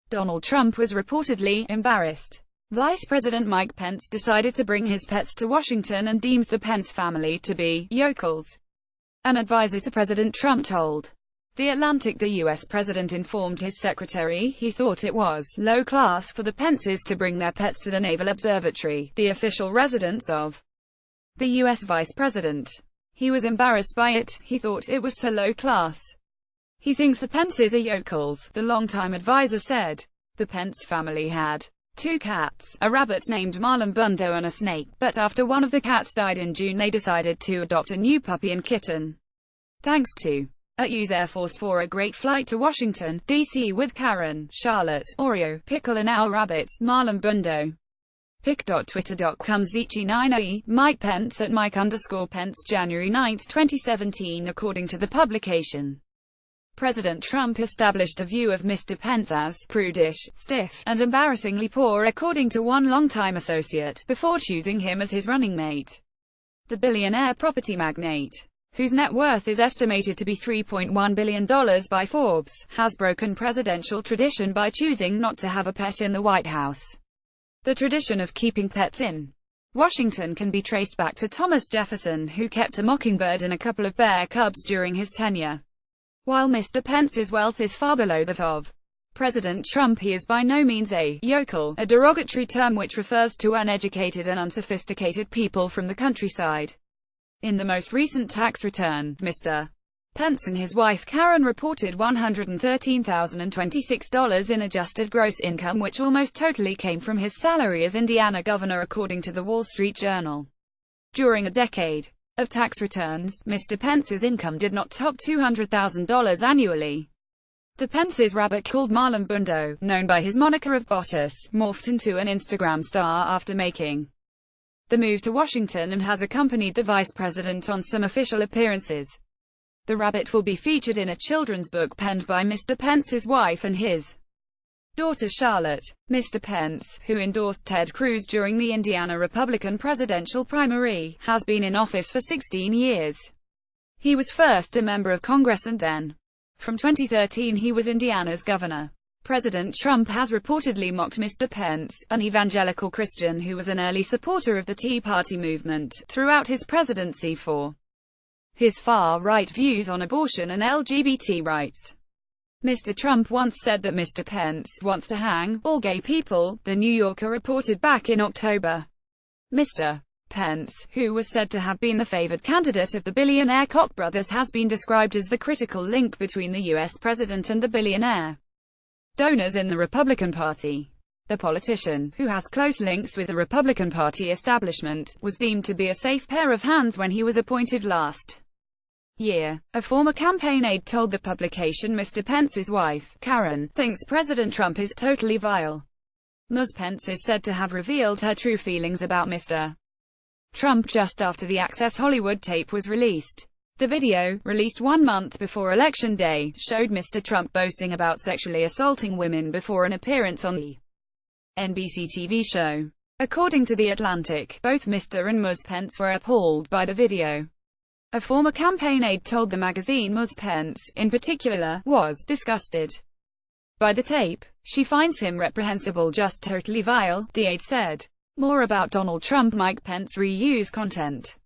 Donald Trump was reportedly embarrassed. Vice President Mike Pence decided to bring his pets to Washington and deems the Pence family to be yokels. An advisor to President Trump told The Atlantic the U.S. president informed his secretary he thought it was low class for the Pences to bring their pets to the Naval Observatory, the official residence of the U.S. vice president. He was embarrassed by it, he thought it was so low class. He thinks the Pences are yokels, the longtime advisor said. The Pence family had 2 cats, a rabbit named Marlon and a snake, but after one of the cats died in June they decided to adopt a new puppy and kitten. Thanks to U.S. Air Force for a great flight to Washington, D.C. with Karen, Charlotte, Oreo, Pickle and our rabbit, Marlon Bundo. Pic.twitter.com Zichi9e, Mike Pence at Mike_Pence January 9, 2017. According to the publication, President Trump established a view of Mr. Pence as prudish, stiff, and embarrassingly poor according to one longtime associate, before choosing him as his running mate. The billionaire property magnate, whose net worth is estimated to be $3.1 billion by Forbes, has broken presidential tradition by choosing not to have a pet in the White House. The tradition of keeping pets in Washington can be traced back to Thomas Jefferson, who kept a mockingbird and a couple of bear cubs during his tenure. While Mr. Pence's wealth is far below that of President Trump, he is by no means a yokel, a derogatory term which refers to uneducated and unsophisticated people from the countryside. In the most recent tax return, Mr. Pence and his wife Karen reported $113,026 in adjusted gross income, which almost totally came from his salary as Indiana governor, according to the Wall Street Journal. During a decade of tax returns, Mr. Pence's income did not top $200,000 annually. The Pence's rabbit, called Marlon Bundo, known by his moniker of Bottas, morphed into an Instagram star after making the move to Washington and has accompanied the vice president on some official appearances. The rabbit will be featured in a children's book penned by Mr. Pence's wife and his daughter Charlotte. Mr. Pence, who endorsed Ted Cruz during the Indiana Republican presidential primary, has been in office for 16 years. He was first a member of Congress and then, from 2013, he was Indiana's governor. President Trump has reportedly mocked Mr. Pence, an evangelical Christian who was an early supporter of the Tea Party movement, throughout his presidency for his far-right views on abortion and LGBT rights. Mr. Trump once said that Mr. Pence wants to hang all gay people, The New Yorker reported back in October. Mr. Pence, who was said to have been the favored candidate of the billionaire Koch brothers, has been described as the critical link between the U.S. president and the billionaire donors in the Republican Party. The politician, who has close links with the Republican Party establishment, was deemed to be a safe pair of hands when he was appointed last year. A former campaign aide told the publication Mr. Pence's wife, Karen, thinks President Trump is totally vile. Ms. Pence is said to have revealed her true feelings about Mr. Trump just after the Access Hollywood tape was released. The video, released 1 month before Election Day, showed Mr. Trump boasting about sexually assaulting women before an appearance on the NBC TV show. According to The Atlantic, both Mr. and Ms. Pence were appalled by the video. A former campaign aide told the magazine Ms. Pence, in particular, was disgusted by the tape. She finds him reprehensible, just totally vile, the aide said. More about Donald Trump. Mike Pence reuse content.